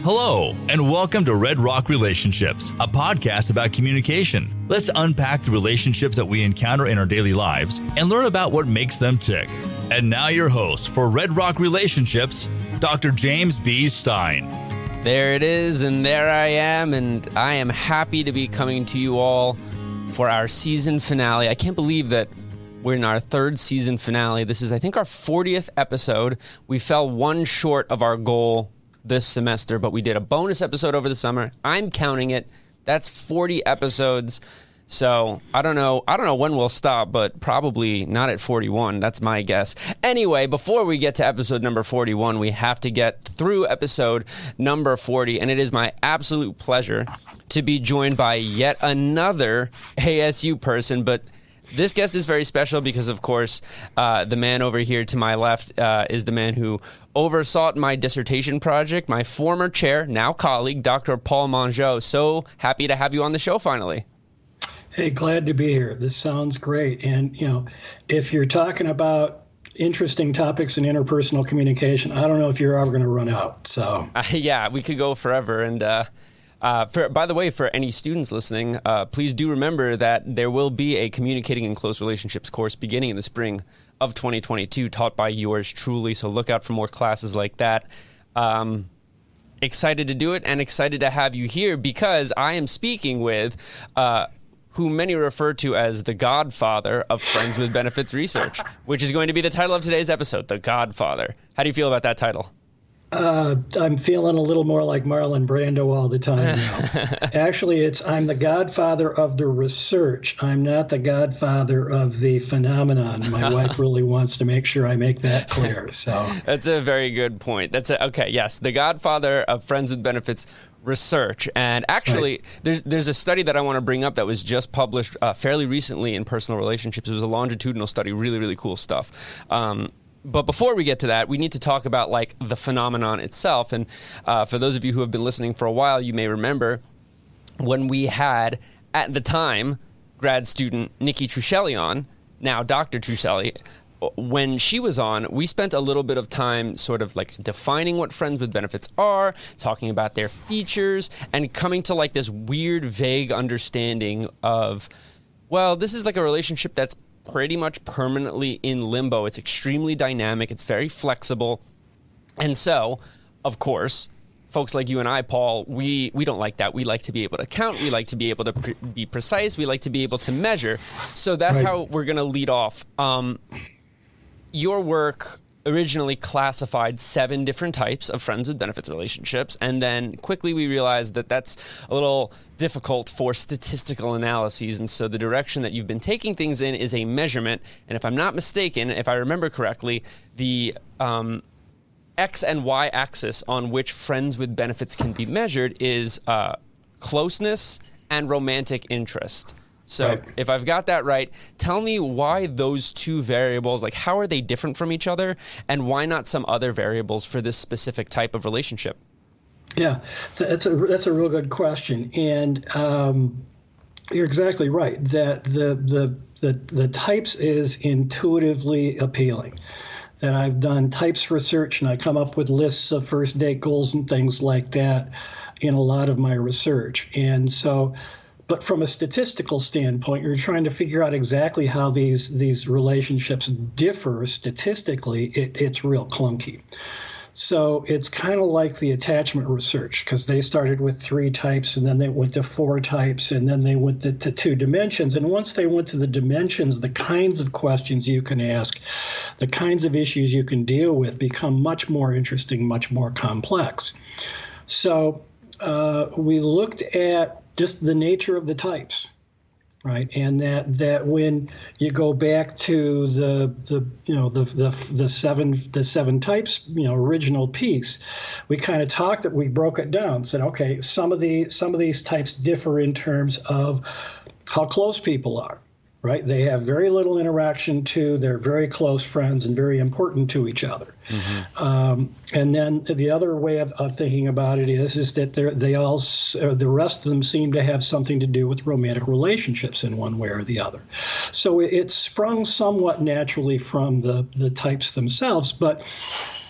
Hello, and welcome to Red Rock Relationships, a podcast about communication. Let's unpack the relationships that we encounter in our daily lives and learn about what makes them tick. And now your host for Red Rock Relationships, Dr. James B. Stein. There it is, and there I am, and I am happy to be coming to you all for our season finale. I can't believe that we're in our third season finale. This is, I think, our 40th episode. We fell one short of our goal this semester, but we did a bonus episode over the summer. I'm counting it. That's 40 episodes. So I don't know when we'll stop, but probably not at 41. That's my guess. Anyway, before we get to episode number 41, we have to get through episode number 40, and it is my absolute pleasure to be joined by yet another ASU person, but this guest is very special because, of course, the man over here to my left is the man who oversaw my dissertation project, my former chair, now colleague, Dr. Paul Mongeau. So happy to have you on the show finally. Hey, glad to be here. This sounds great. And, if you're talking about interesting topics in interpersonal communication, I don't know if you're ever going to run out. So yeah, we could go forever. And by the way, for any students listening, please do remember that there will be a Communicating in Close Relationships course beginning in the spring of 2022 taught by yours truly. So look out for more classes like that. Excited to do it and excited to have you here because I am speaking with who many refer to as the Godfather of Friends with Benefits research, which is going to be the title of today's episode, The Godfather. How do you feel about that title? I'm feeling a little more like Marlon Brando all the time now. Actually, I'm the godfather of the research. I'm not the godfather of the phenomenon. My wife really wants to make sure I make that clear. So that's a very good point. Okay. Yes, the Godfather of Friends with Benefits research. And actually, right. there's a study that I want to bring up that was just published fairly recently in Personal Relationships. It was a longitudinal study, really, really cool stuff. But before we get to that, we need to talk about the phenomenon itself. And for those of you who have been listening for a while, you may remember when we had, at the time, grad student Nikki Trucelli on, now Dr. Trucelli. When she was on, we spent a little bit of time sort of defining what Friends with Benefits are, talking about their features, and coming to this weird, vague understanding of, well, this is a relationship that's pretty much permanently in limbo. It's extremely dynamic. It's very flexible. And so, of course, folks like you and I, Paul, we don't like that. We like to be able to count. We like to be able to be precise. We like to be able to measure. So that's right. How we're going to lead off. Your work originally classified 7 different types of Friends with Benefits relationships, and then quickly we realized that that's a little difficult for statistical analyses, and so the direction that you've been taking things in is a measurement, and if I'm not mistaken, if I remember correctly, the X and Y axis on which Friends with Benefits can be measured is closeness and romantic interest. So right. If I've got that right, tell me why those two variables, how are they different from each other, and why not some other variables for this specific type of relationship? Yeah, that's a real good question, and you're exactly right that the types is intuitively appealing. And I've done types research, and I come up with lists of first date goals and things like that in a lot of my research, and so. But from a statistical standpoint, you're trying to figure out exactly how these relationships differ statistically. It's real clunky. So it's kind of like the attachment research, because they started with 3 types, and then they went to 4 types, and then they went to 2 dimensions. And once they went to the dimensions, the kinds of questions you can ask, the kinds of issues you can deal with become much more interesting, much more complex. So we looked at just the nature of the types, right? And that when you go back to the seven types, original piece, we kind of we broke it down, said, okay, some of these types differ in terms of how close people are. right? They have very little interaction too. They're very close friends and very important to each other. And then the other way of thinking about it is that the rest of them seem to have something to do with romantic relationships in one way or the other. So it sprung somewhat naturally from the types themselves, but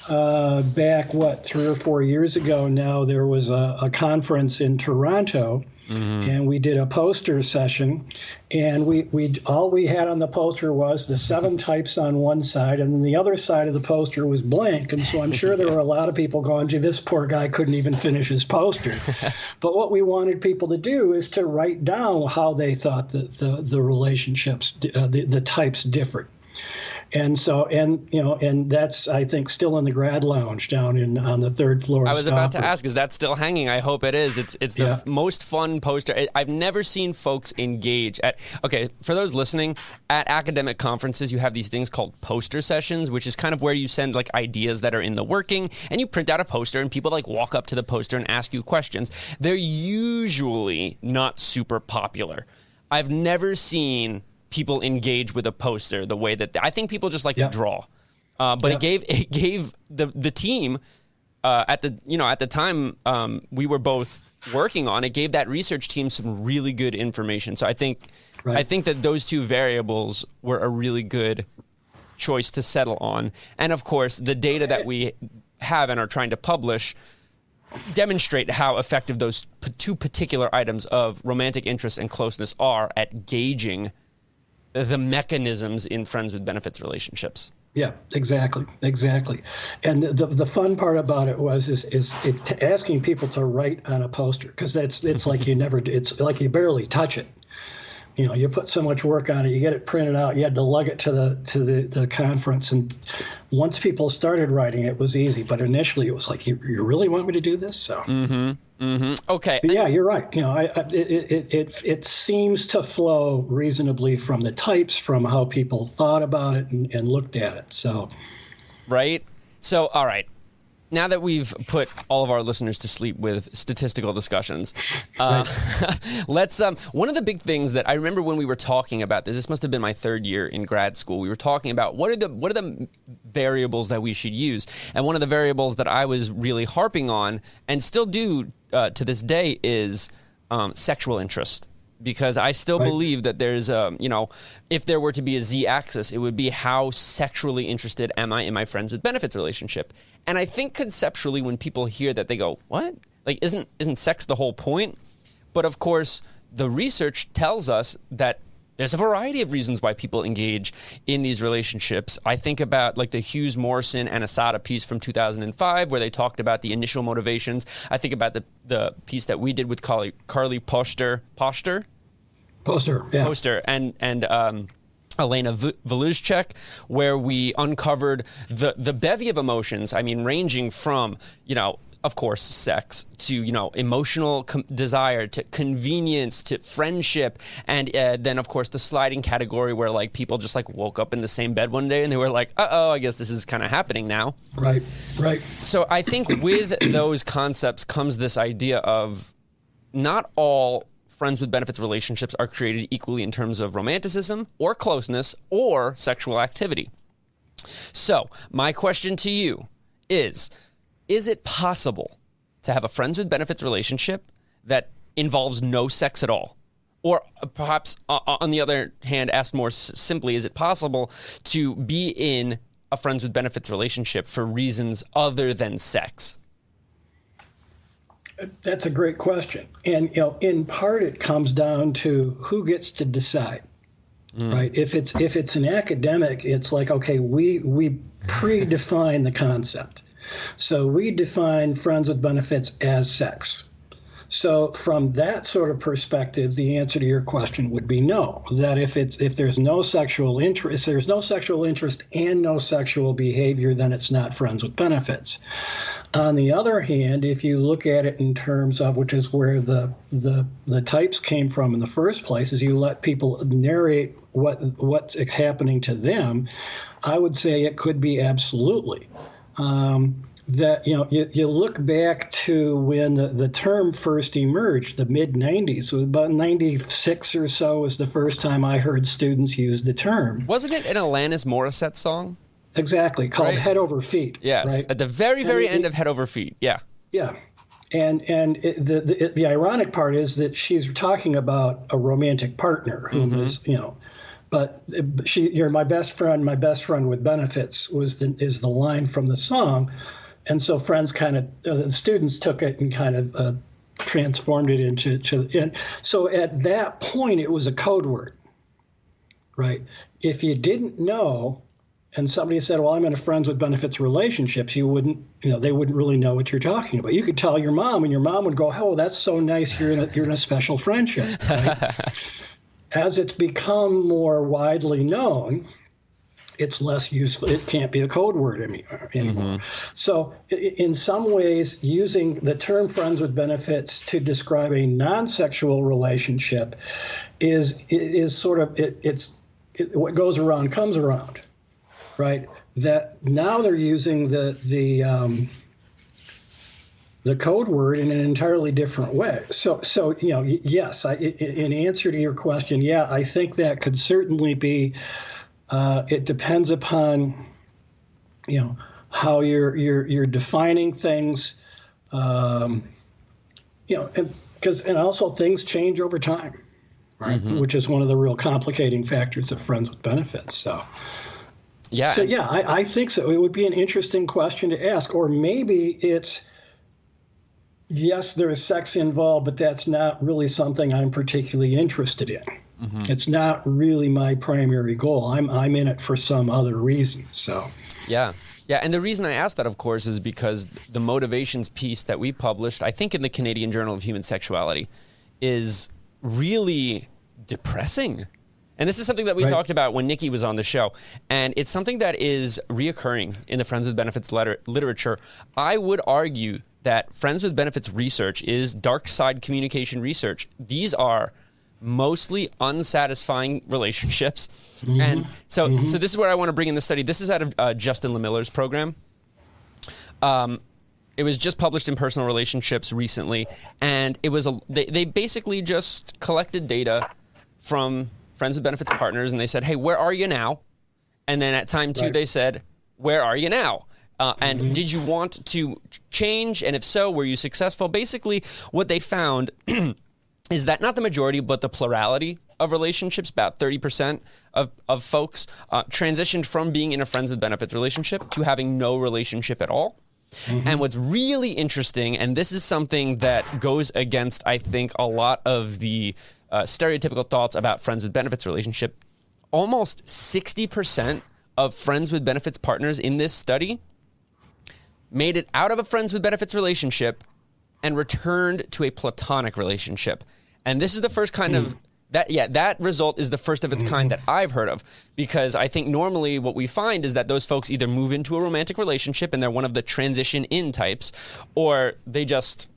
back, 3 or 4 years ago now, there was a conference in Toronto, and we did a poster session, and we all we had on the poster was the 7 types on one side, and then the other side of the poster was blank. And so I'm sure there were a lot of people going, gee, this poor guy couldn't even finish his poster. But what we wanted people to do is to write down how they thought the relationships, the types differed. And so, and that's, I think, still in the grad lounge down on the 3rd floor. I was about to ask, is that still hanging? I hope it is. It's the most fun poster. I've never seen folks engage for those listening, at academic conferences, you have these things called poster sessions, which is kind of where you send like ideas that are in the working, and you print out a poster and people like walk up to the poster and ask you questions. They're usually not super popular. I've never seen people engage with a poster the way that I think people just like to draw, but it gave the team at the time we were both working on, it gave that research team some really good information. So I think that those 2 variables were a really good choice to settle on, and of course the data that we have and are trying to publish demonstrate how effective those 2 particular items of romantic interest and closeness are at gauging the mechanisms in friends with benefits relationships. Yeah, exactly. And the fun part about it was asking people to write on a poster, because it's like it's like you barely touch it. You put so much work on it, you get it printed out, you had to lug it to the conference, and once people started writing, it was easy. But initially, it was like, you really want me to do this? So. Okay. But yeah, you're right. It seems to flow reasonably from the types, from how people thought about it and looked at it. So. Right. So, all right. Now that we've put all of our listeners to sleep with statistical discussions, let's. One of the big things that I remember when we were talking about this must have been my 3rd year in grad school. We were talking about what are the variables that we should use, and one of the variables that I was really harping on, and still do to this day, is sexual interest. Because I still believe that there's if there were to be a z-axis, it would be how sexually interested am I in my friends with benefits relationship. And I think conceptually, when people hear that, they go, what? Like, isn't sex the whole point? But of course, the research tells us that there's a variety of reasons why people engage in these relationships. I think about like the Hughes, Morrison, and Asada piece from 2005, where they talked about the initial motivations. I think about the piece that we did with Carly Poster, and Elena Voluzchek, where we uncovered the bevy of emotions. I mean, ranging from, of course, sex to, emotional desire to convenience to friendship. And then, of course, the sliding category where like people just like woke up in the same bed one day and they were like, I guess this is kind of happening now. Right. So I think with those concepts comes this idea of not all friends with benefits relationships are created equally in terms of romanticism or closeness or sexual activity. So my question to you is it possible to have a friends with benefits relationship that involves no sex at all? Or perhaps, on the other hand, asked more simply, is it possible to be in a friends with benefits relationship for reasons other than sex? That's a great question. And, in part, it comes down to who gets to decide. Right. If it's an academic, it's like, okay, we predefine the concept. So we define friends with benefits as sex. So from that sort of perspective, the answer to your question would be no. That if there's no sexual interest, and no sexual behavior, then it's not friends with benefits. On the other hand, if you look at it in terms of, which is where the types came from in the first place, is you let people narrate what's happening to them, I would say it could be absolutely. that, you look back to when the term first emerged, the mid-'90s. So about 96 or so was the first time I heard students use the term. Wasn't it an Alanis Morissette song? Exactly, called Right. Head Over Feet. Yes, right? at the very end of Head Over Feet. Yeah. Yeah. The ironic part is that she's talking about a romantic partner who was, but you're my best friend with benefits is the line from the song. And so friends kind of, the students took it and kind of transformed it into, and so at that point, it was a code word, right? If you didn't know, and somebody said, well, I'm in a friends with benefits relationships, they wouldn't really know what you're talking about. You could tell your mom, and your mom would go, oh, that's so nice, you're in a special friendship, right? As it's become more widely known, it's less useful. It can't be a code word anymore. So in some ways, using the term friends with benefits to describe a non-sexual relationship is sort of, what goes around comes around, right? That now they're using the code word in an entirely different way. So yes, in answer to your question, yeah, I think that could certainly be. It depends upon, how you're defining things, and also things change over time, right? Which is one of the real complicating factors of friends with benefits. So, yeah. So yeah, I think so. It would be an interesting question to ask, or maybe it's. Yes, there is sex involved, but that's not really something I'm particularly interested in. It's not really my primary goal. I'm in it for some other reason. So, yeah. And the reason I asked that, of course, is because the motivations piece that we published, I think in the Canadian Journal of Human Sexuality, is really depressing. And this is something that we talked about when Nikki was on the show. And it's something that is reoccurring in the Friends with Benefits literature. I would argue that Friends with Benefits research is dark side communication research. These are mostly unsatisfying relationships. And so this is where I want to bring in the study. This is out of Justin LeMiller's program. It was just published in Personal Relationships recently. And it was they basically just collected data from Friends with Benefits partners, and they said, hey, where are you now? And then at time 2, they said, where are you now? And did you want to change? And if so, were you successful? Basically, what they found is that not the majority, but the plurality of relationships, about 30% of folks, transitioned from being in a friends with benefits relationship to having no relationship at all. And what's really interesting, and this is something that goes against, I think, a lot of the stereotypical thoughts about friends with benefits relationship, almost 60% of friends with benefits partners in this study made it out of a friends with benefits relationship and returned to a platonic relationship. And this is the first kind of that result is the first of its kind that I've heard of, because I think normally what we find is that those folks either move into a romantic relationship and they're one of the transition in types, or they just,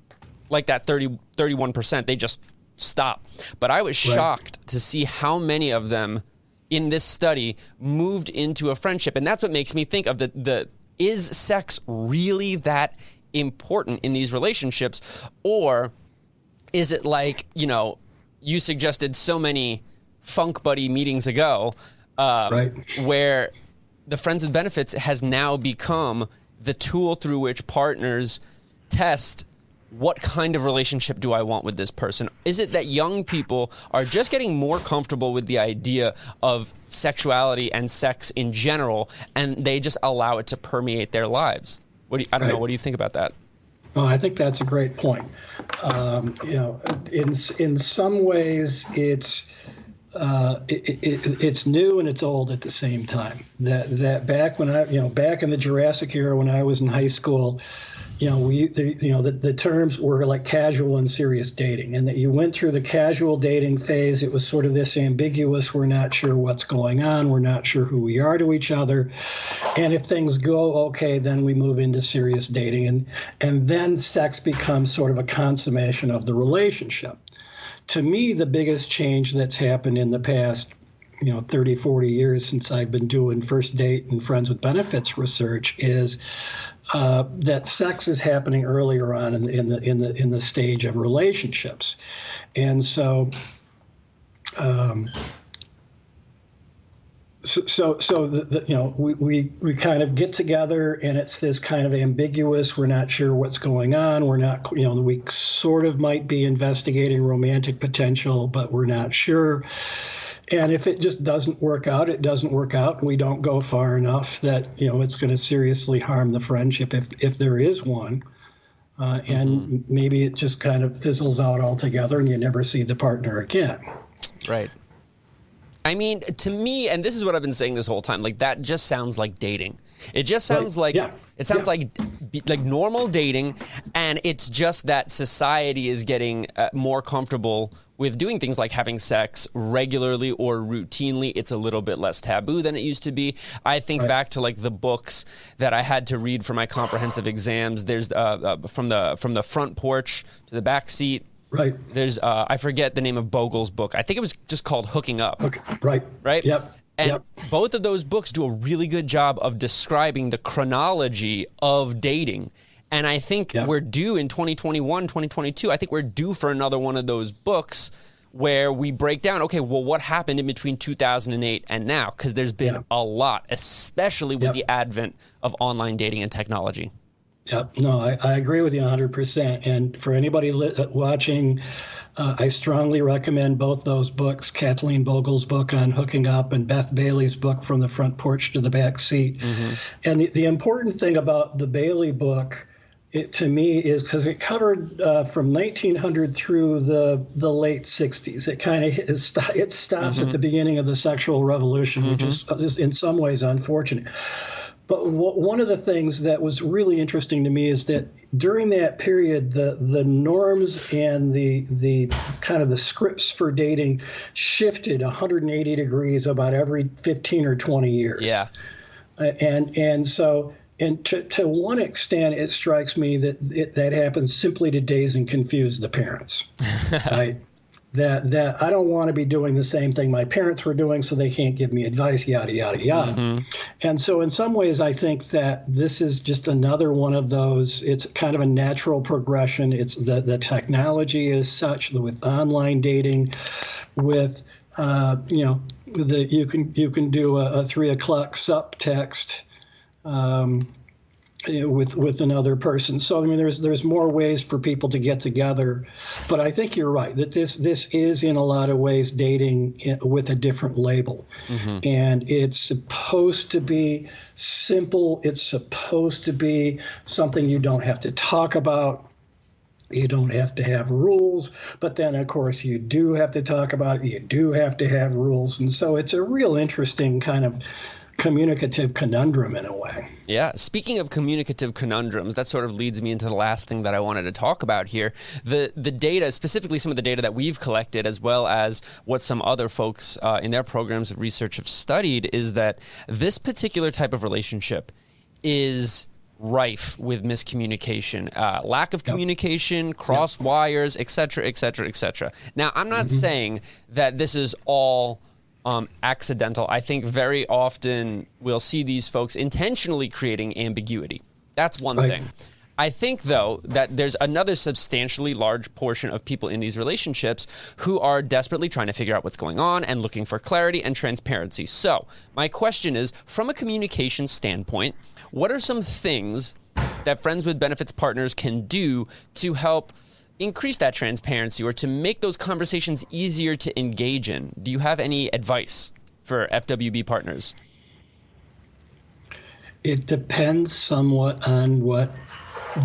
like that 31%, they just stop. But I was shocked to see how many of them in this study moved into a friendship. And that's what makes me think of is sex really that important in these relationships? Or is it like, you suggested so many funk buddy meetings ago, where the Friends with Benefits has now become the tool through which partners test what kind of relationship do I want with this person? Is it that young people are just getting more comfortable with the idea of sexuality and sex in general, and they just allow it to permeate their lives? I don't know. What do you think about that? Oh, I think that's a great point. In some ways, it's new and it's old at the same time. That back when back in the Jurassic era when I was in high school, the terms were like casual and serious dating, and that you went through the casual dating phase. It was sort of this ambiguous, we're not sure what's going on, we're not sure who we are to each other, and if things go okay, then we move into serious dating, and then sex becomes sort of a consummation of the relationship. To me, the biggest change that's happened in the past 30, 40 years since I've been doing first date and friends with benefits research is that sex is happening earlier on in the stage of relationships, and so. We kind of get together, and it's this kind of ambiguous. We're not sure what's going on. We're not, we sort of might be investigating romantic potential, but we're not sure. And if it just doesn't work out, it doesn't work out. And we don't go far enough that, it's going to seriously harm the friendship if there is one. And maybe it just kind of fizzles out altogether and you never see the partner again. Right. I mean, to me, and this is what I've been saying this whole time, like that just sounds like dating. It just sounds like like normal dating, and it's just that society is getting more comfortable with doing things like having sex regularly or routinely. It's a little bit less taboo than it used to be. I think back to like the books that I had to read for my comprehensive exams. There's from the front porch to the back seat. Right. There's I forget the name of Bogle's book. I think it was just called Hooking Up. Okay. Right. Right? Yep. And both of those books do a really good job of describing the chronology of dating. And I think we're due in 2021, 2022. I think we're due for another one of those books where we break down, okay, well, what happened in between 2008 and now? Because there's been a lot, especially with the advent of online dating and technology. Yep. No, I agree with you 100%. And for anybody watching, I strongly recommend both those books, Kathleen Vogle's book on hooking up and Beth Bailey's book From the Front Porch to the Back Seat. Mm-hmm. And the important thing about the Bailey book, to me, is because it covered from 1900 through the late 60s. It kind of it stops at the beginning of the sexual revolution, which is in some ways unfortunate. But one of the things that was really interesting to me is that during that period, the norms and the kind of the scripts for dating shifted 180 degrees about every 15 or 20 years. Yeah. And so to one extent, it strikes me that that happens simply to daze and confuse the parents, right? That I don't want to be doing the same thing my parents were doing, so they can't give me advice, yada, yada, yada. Mm-hmm. And so in some ways, I think that this is just another one of those. It's kind of a natural progression. It's the technology is such that with online dating, with you can do a 3 o'clock sup text. With another person. So I mean, there's more ways for people to get together, but I think you're right that this is in a lot of ways dating with a different label, and it's supposed to be simple. It's supposed to be something you don't have to talk about. You don't have to have rules, but then of course you do have to talk about it. You do have to have rules, and so it's a real interesting kind of communicative conundrum in a way. Yeah. Speaking of communicative conundrums, that sort of leads me into the last thing that I wanted to talk about here. The data, specifically some of the data that we've collected, as well as what some other folks in their programs of research have studied, is that this particular type of relationship is rife with miscommunication, lack of communication, crossed wires, et cetera, et cetera, et cetera. Now, I'm not saying that this is all accidental. I think very often we'll see these folks intentionally creating ambiguity. That's one thing. I think, though, that there's another substantially large portion of people in these relationships who are desperately trying to figure out what's going on and looking for clarity and transparency. So my question is, from a communication standpoint, what are some things that Friends with Benefits partners can do to help increase that transparency or to make those conversations easier to engage in? Do you have any advice for FWB partners? It depends somewhat on what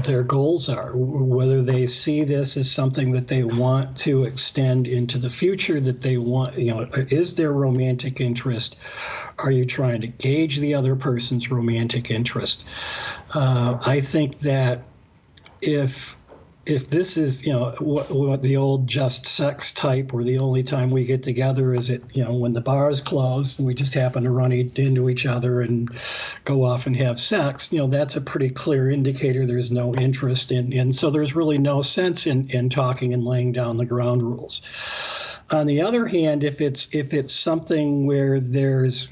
their goals are, whether they see this as something that they want to extend into the future, that they want, is there romantic interest? Are you trying to gauge the other person's romantic interest? I think that if this is, what the old just sex type, where the only time we get together is when the bar is closed and we just happen to run into each other and go off and have sex, that's a pretty clear indicator there's no interest in. And so there's really no sense in talking and laying down the ground rules. On the other hand, if it's something where there's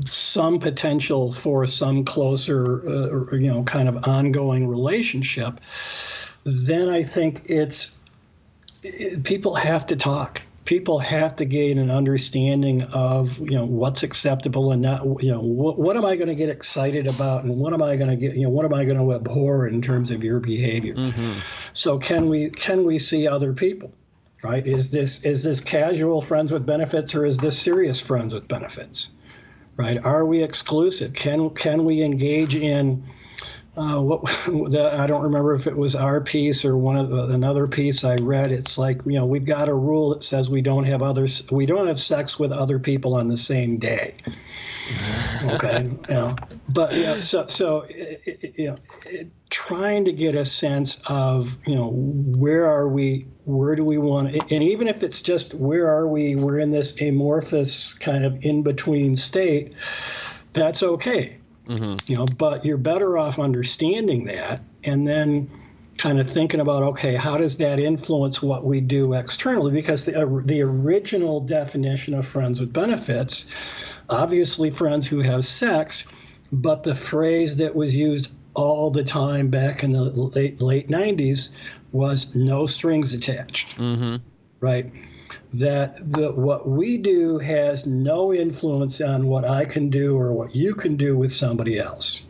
some potential for some closer, kind of ongoing relationship, then I think people have to talk. People have to gain an understanding of, what's acceptable and not, what am I going to get excited about and what am I going to what am I going to abhor in terms of your behavior? Mm-hmm. So can we see other people, right? Is this casual friends with benefits or is this serious friends with benefits, right? Are we exclusive? Can we engage in I don't remember if it was our piece or another piece I read. It's like, we've got a rule that says we don't have sex with other people on the same day. Okay. But trying to get a sense of, where are we, where do we want, and even if it's just where are we, we're in this amorphous kind of in between state, that's okay. Mm-hmm. But you're better off understanding that and then kind of thinking about, okay, how does that influence what we do externally? Because the original definition of friends with benefits, obviously friends who have sex, but the phrase that was used all the time back in the late 90s was no strings attached, mm-hmm. right? That what we do has no influence on what I can do or what you can do with somebody else.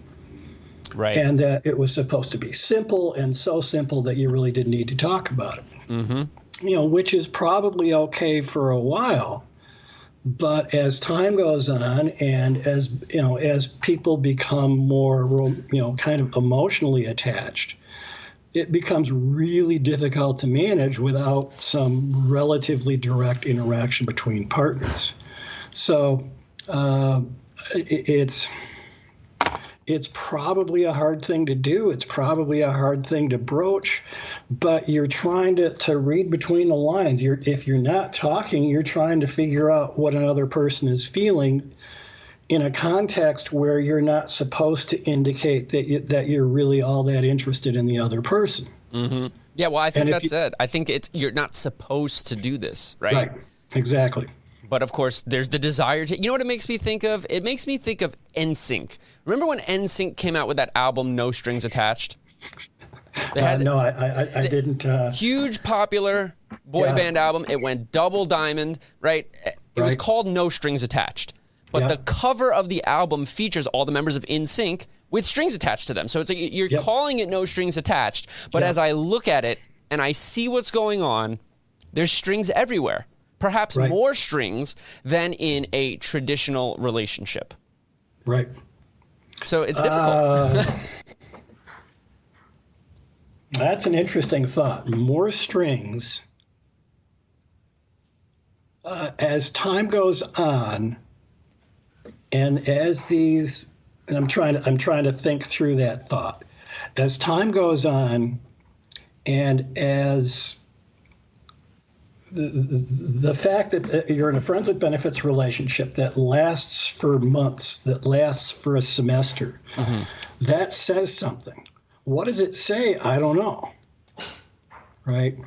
Right. And that it was supposed to be simple and so simple that you really didn't need to talk about it. Mm-hmm. Which is probably okay for a while. But as time goes on and as people become more, kind of emotionally attached, it becomes really difficult to manage without some relatively direct interaction between partners. So it's probably a hard thing to do. It's probably a hard thing to broach, but you're trying to read between the lines. If you're not talking, you're trying to figure out what another person is feeling in a context where you're not supposed to indicate that you're really all that interested in the other person. Mm-hmm. Yeah, well, I think that's it. I think you're not supposed to do this, right? Right, exactly. But of course, there's the desire to. You know what it makes me think of? It makes me think of NSYNC. Remember when NSYNC came out with that album, No Strings Attached? No, I didn't. Huge popular boy band album. It went double diamond, right? It was called No Strings Attached. But the cover of the album features all the members of NSYNC with strings attached to them. So it's like you're calling it No Strings Attached, but as I look at it and I see what's going on, there's strings everywhere. Perhaps more strings than in a traditional relationship. Right. So it's difficult. That's an interesting thought. More strings. As time goes on, and I'm trying to think through that thought. As time goes on, and as the fact that you're in a friends with benefits relationship that lasts for months, that lasts for a semester, mm-hmm. that says something. What does it say? I don't know. Right?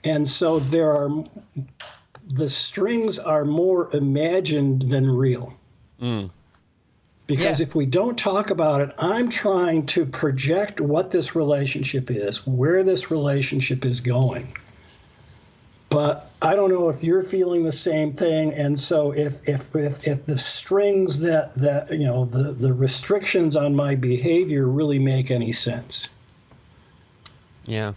And so the strings are more imagined than real. Mm. Because if we don't talk about it, I'm trying to project what this relationship is, where this relationship is going. But I don't know if you're feeling the same thing. And so if the strings that the restrictions on my behavior really make any sense. Yeah.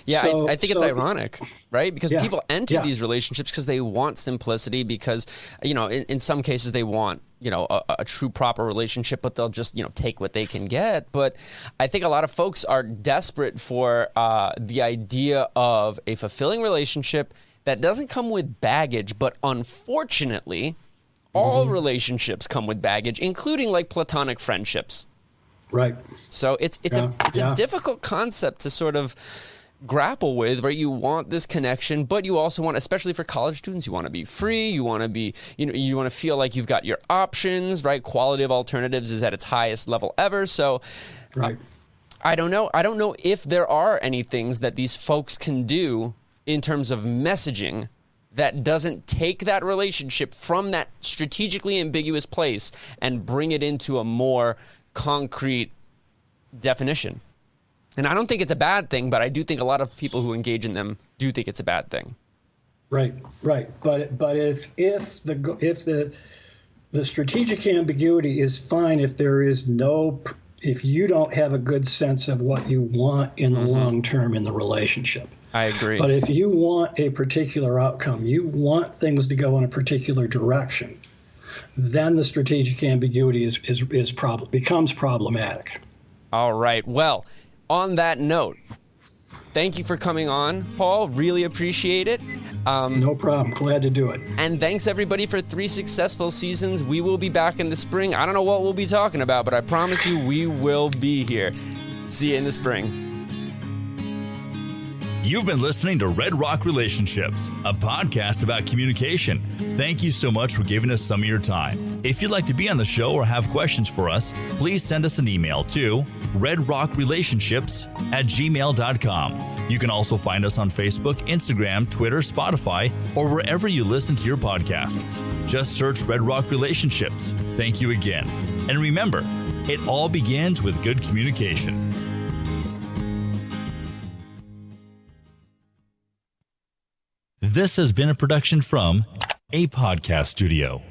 Yeah, so, I think it's ironic, right? Because people enter these relationships because they want simplicity because, in some cases they want, a true proper relationship, but they'll just, take what they can get. But I think a lot of folks are desperate for the idea of a fulfilling relationship that doesn't come with baggage, but unfortunately, all relationships come with baggage, including like platonic friendships. Right. So it's a difficult concept to sort of grapple with, right? You want this connection, but you also want, especially for college students, you want to be free. You want to be, you want to feel like you've got your options, right? Quality of alternatives is at its highest level ever. So I don't know. I don't know if there are any things that these folks can do in terms of messaging that doesn't take that relationship from that strategically ambiguous place and bring it into a more concrete definition. And I don't think it's a bad thing, but I do think a lot of people who engage in them do think it's a bad thing. Right. But if the strategic ambiguity is fine if you don't have a good sense of what you want in the long term in the relationship. I agree. But if you want a particular outcome, you want things to go in a particular direction, then the strategic ambiguity becomes problematic. All right. Well, on that note, thank you for coming on, Paul. Really appreciate it. No problem. Glad to do it. And thanks, everybody, for 3 successful seasons. We will be back in the spring. I don't know what we'll be talking about, but I promise you we will be here. See you in the spring. You've been listening to Red Rock Relationships, a podcast about communication. Thank you so much for giving us some of your time. If you'd like to be on the show or have questions for us, please send us an email to redrockrelationships@gmail.com. You can also find us on Facebook, Instagram, Twitter, Spotify, or wherever you listen to your podcasts. Just search Red Rock Relationships. Thank you again. And remember, it all begins with good communication. This has been a production from A Podcast Studio.